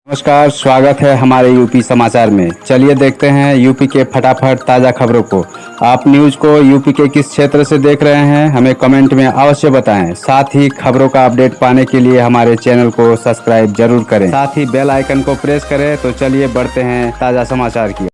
नमस्कार, स्वागत है हमारे यूपी समाचार में। चलिए देखते हैं यूपी के फटाफट ताज़ा खबरों को। आप न्यूज़ को यूपी के किस क्षेत्र से देख रहे हैं, हमें कमेंट में अवश्य बताएं। साथ ही खबरों का अपडेट पाने के लिए हमारे चैनल को सब्सक्राइब जरूर करें, साथ ही बेल आइकन को प्रेस करें। तो चलिए बढ़ते हैं ताज़ा समाचार की।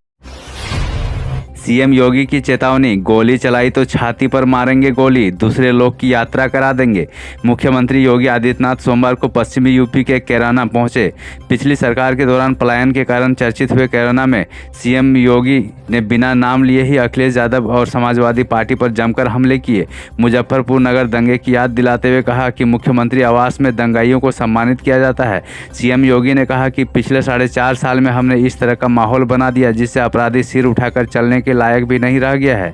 सीएम योगी की चेतावनी, गोली चलाई तो छाती पर मारेंगे गोली, दूसरे लोग की यात्रा करा देंगे। मुख्यमंत्री योगी आदित्यनाथ सोमवार को पश्चिमी यूपी के कैराना पहुंचे। पिछली सरकार के दौरान पलायन के कारण चर्चित हुए कैराना में सीएम योगी ने बिना नाम लिए ही अखिलेश यादव और समाजवादी पार्टी पर जमकर हमले किए। मुजफ्फरपुर नगर दंगे की याद दिलाते हुए कहा कि मुख्यमंत्री आवास में दंगाइयों को सम्मानित किया जाता है। सीएम योगी ने कहा कि पिछले 4.5 साल में हमने इस तरह का माहौल बना दिया जिससे अपराधी सिर उठाकर चलने के लायक भी नहीं रह गया है।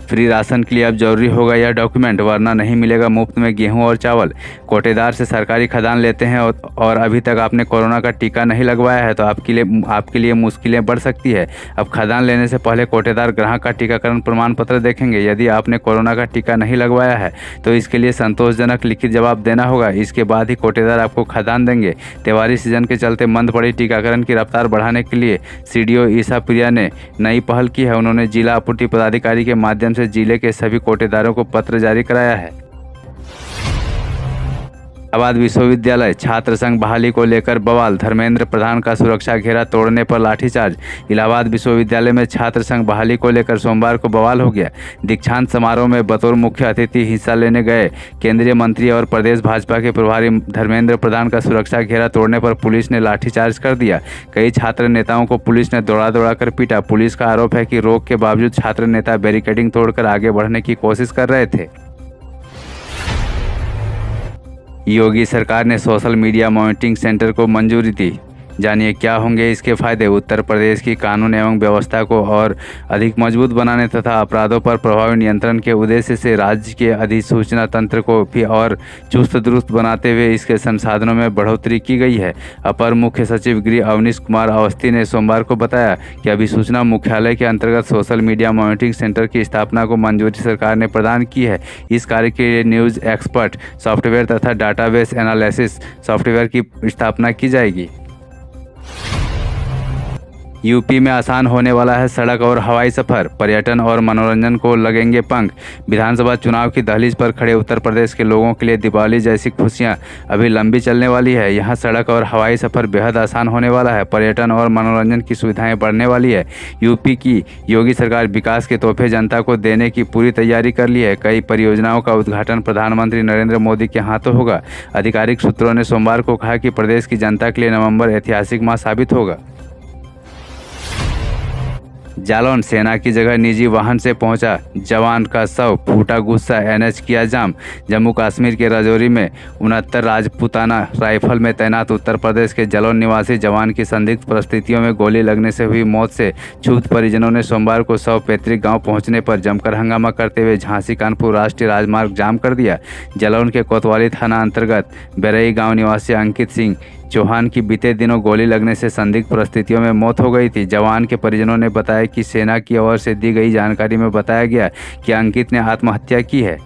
फ्री राशन के लिए अब जरूरी होगा यह डॉक्यूमेंट, वरना नहीं मिलेगा मुफ्त में गेहूं और चावल। कोटेदार से सरकारी खदान लेते हैं और अभी तक आपने कोरोना का टीका नहीं लगवाया है तो आपके लिए मुश्किलें बढ़ सकती है। अब खदान लेने से पहले कोटेदार ग्राहक का टीकाकरण प्रमाण पत्र देखेंगे। यदि आपने कोरोना का टीका नहीं लगवाया है तो इसके लिए संतोषजनक लिखित जवाब देना होगा। इसके बाद ही कोटेदार आपको खदान देंगे। त्योहारी सीजन के चलते मंद पड़ी टीकाकरण की रफ्तार बढ़ाने के लिए सीडीओ ईसा प्रिया ने नई पहल की है। उन्होंने जिला आपूर्ति पदाधिकारी के माध्यम से जिले के सभी कोटेदारों को पत्र जारी कराया है। इलाहाबाद विश्वविद्यालय छात्र संघ बहाली को लेकर बवाल, धर्मेंद्र प्रधान का सुरक्षा घेरा तोड़ने पर लाठीचार्ज। इलाहाबाद विश्वविद्यालय में छात्र संघ बहाली को लेकर सोमवार को बवाल हो गया। दीक्षांत समारोह में बतौर मुख्य अतिथि हिस्सा लेने गए केंद्रीय मंत्री और प्रदेश भाजपा के प्रभारी धर्मेंद्र प्रधान का सुरक्षा घेरा तोड़ने पर पुलिस ने लाठीचार्ज कर दिया। कई छात्र नेताओं को पुलिस ने दौड़ा कर पीटा। पुलिस का आरोप है कि रोक के बावजूद छात्र नेता बैरिकेडिंग तोड़कर आगे बढ़ने की कोशिश कर रहे थे। योगी सरकार ने सोशल मीडिया मॉनिटरिंग सेंटर को मंजूरी दी। जानिए क्या होंगे इसके फायदे। उत्तर प्रदेश की कानून एवं व्यवस्था को और अधिक मजबूत बनाने तथा अपराधों पर प्रभावी नियंत्रण के उद्देश्य से राज्य के अधिसूचना तंत्र को भी और चुस्त दुरुस्त बनाते हुए इसके संसाधनों में बढ़ोतरी की गई है। अपर मुख्य सचिव गृह अवनीश कुमार अवस्थी ने सोमवार को बताया कि अभिसूचना मुख्यालय के अंतर्गत सोशल मीडिया मॉनिटरिंग सेंटर की स्थापना को मंजूरी सरकार ने प्रदान की है। इस कार्य के लिए न्यूज़ एक्सपर्ट सॉफ्टवेयर तथा डाटाबेस एनालिसिस सॉफ्टवेयर की स्थापना की जाएगी। यूपी में आसान होने वाला है सड़क और हवाई सफर, पर्यटन और मनोरंजन को लगेंगे पंख। विधानसभा चुनाव की दहलीज पर खड़े उत्तर प्रदेश के लोगों के लिए दीपावली जैसी खुशियां अभी लंबी चलने वाली है। यहाँ सड़क और हवाई सफर बेहद आसान होने वाला है। पर्यटन और मनोरंजन की सुविधाएं बढ़ने वाली है। यूपी की योगी सरकार विकास के तोहफे जनता को देने की पूरी तैयारी कर ली है। कई परियोजनाओं का उद्घाटन प्रधानमंत्री नरेंद्र मोदी के हाथों होगा। आधिकारिक सूत्रों ने सोमवार को कहा कि प्रदेश की जनता के लिए नवंबर ऐतिहासिक माह साबित होगा। जालौन, सेना की जगह निजी वाहन से पहुंचा जवान का शव, फूटा गुस्सा, एनएच किया जाम। जम्मू कश्मीर के राजौरी में 69 राजपूताना राइफल में तैनात उत्तर प्रदेश के जालौन निवासी जवान की संदिग्ध परिस्थितियों में गोली लगने से हुई मौत से क्षुब्ध परिजनों ने सोमवार को शव पैतृक गांव पहुंचने पर जमकर हंगामा करते हुए झांसी कानपुर राष्ट्रीय राजमार्ग जाम कर दिया। जालौन के कोतवाली थाना अंतर्गत बेरई गाँव निवासी अंकित सिंह चौहान की बीते दिनों गोली लगने से संदिग्ध परिस्थितियों में मौत हो गई थी। जवान के परिजनों ने बताया कि सेना की ओर से दी गई जानकारी में बताया गया कि अंकित ने आत्महत्या की है।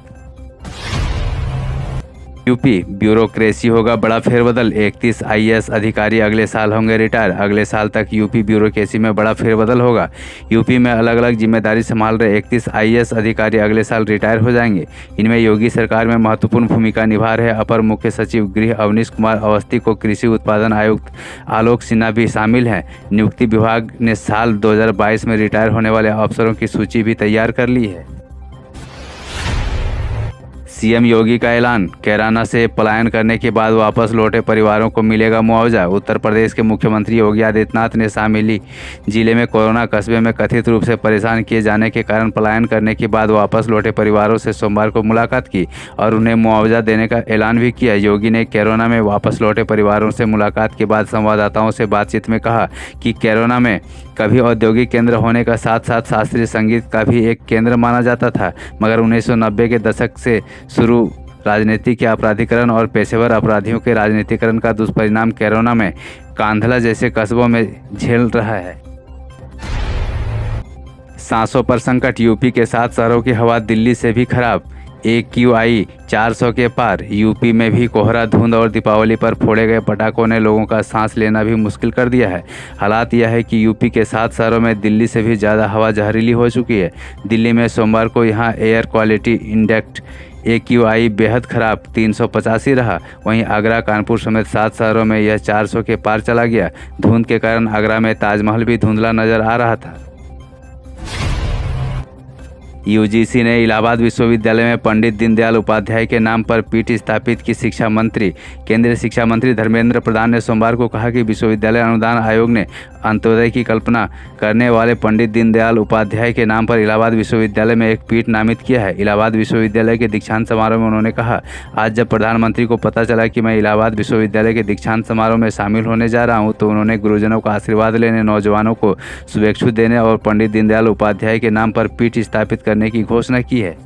यूपी ब्यूरोक्रेसी होगा बड़ा फेरबदल, 31 आईएएस अधिकारी अगले साल होंगे रिटायर। अगले साल तक यूपी ब्यूरोक्रेसी में बड़ा फेरबदल होगा। यूपी में अलग अलग जिम्मेदारी संभाल रहे 31 आईएएस अधिकारी अगले साल रिटायर हो जाएंगे। इनमें योगी सरकार में महत्वपूर्ण भूमिका निभा रहे अपर मुख्य सचिव गृह अवनीश कुमार अवस्थी को कृषि उत्पादन आयुक्त आलोक सिन्हा भी शामिल हैं। नियुक्ति विभाग ने साल 2022 में रिटायर होने वाले अफसरों की सूची भी तैयार कर ली है। सीएम योगी का ऐलान, कैराना से पलायन करने के बाद वापस लौटे परिवारों को मिलेगा मुआवजा। उत्तर प्रदेश के मुख्यमंत्री योगी आदित्यनाथ ने शामिली जिले में कोरोना कस्बे में कथित रूप से परेशान किए जाने के कारण पलायन करने के बाद वापस लौटे परिवारों से सोमवार को मुलाकात की और उन्हें मुआवजा देने का ऐलान भी किया। योगी ने कैराना में वापस लौटे परिवारों से मुलाकात के बाद संवाददाताओं से बातचीत में कहा कि कैराना में कभी औद्योगिक केंद्र होने का साथ साथ शास्त्रीय संगीत का भी एक केंद्र माना जाता था, मगर 1990 के दशक से शुरू राजनीति के अपराधीकरण और पेशेवर अपराधियों के राजनीतिकरण का दुष्परिणाम कैराना में कांधला जैसे कस्बों में झेल रहा है। सांसों पर संकट, यूपी के 7 शहरों की हवा दिल्ली से भी खराब। AQI 400 के पार। यूपी में भी कोहरा, धुंध और दीपावली पर फोड़े गए पटाखों ने लोगों का सांस लेना भी मुश्किल कर दिया है। हालात यह है कि यूपी के 7 शहरों में दिल्ली से भी ज़्यादा हवा जहरीली हो चुकी है। दिल्ली में सोमवार को यहां एयर क्वालिटी इंडेक्स AQI बेहद खराब 385 रहा। वहीं आगरा, कानपुर समेत 7 शहरों में यह 400 के पार चला गया। धुंध के कारण आगरा में ताजमहल भी धुंधला नजर आ रहा था। UGC ने इलाहाबाद विश्वविद्यालय में पंडित दीनदयाल उपाध्याय के नाम पर पीठ स्थापित की। शिक्षा मंत्री केंद्रीय शिक्षा मंत्री धर्मेंद्र प्रधान ने सोमवार को कहा कि विश्वविद्यालय अनुदान आयोग ने अंत्योदय की कल्पना करने वाले पंडित दीनदयाल उपाध्याय के नाम पर इलाहाबाद विश्वविद्यालय में एक पीठ नामित किया है। इलाहाबाद विश्वविद्यालय के दीक्षांत समारोह में उन्होंने कहा, आज जब प्रधानमंत्री को पता चला कि मैं इलाहाबाद विश्वविद्यालय के दीक्षांत समारोह में शामिल होने जा रहा हूँ, तो उन्होंने गुरुजनों का आशीर्वाद लेने, नौजवानों को शुभेच्छा देने और पंडित दीनदयाल उपाध्याय के नाम पर पीठ स्थापित करने की घोषणा की है।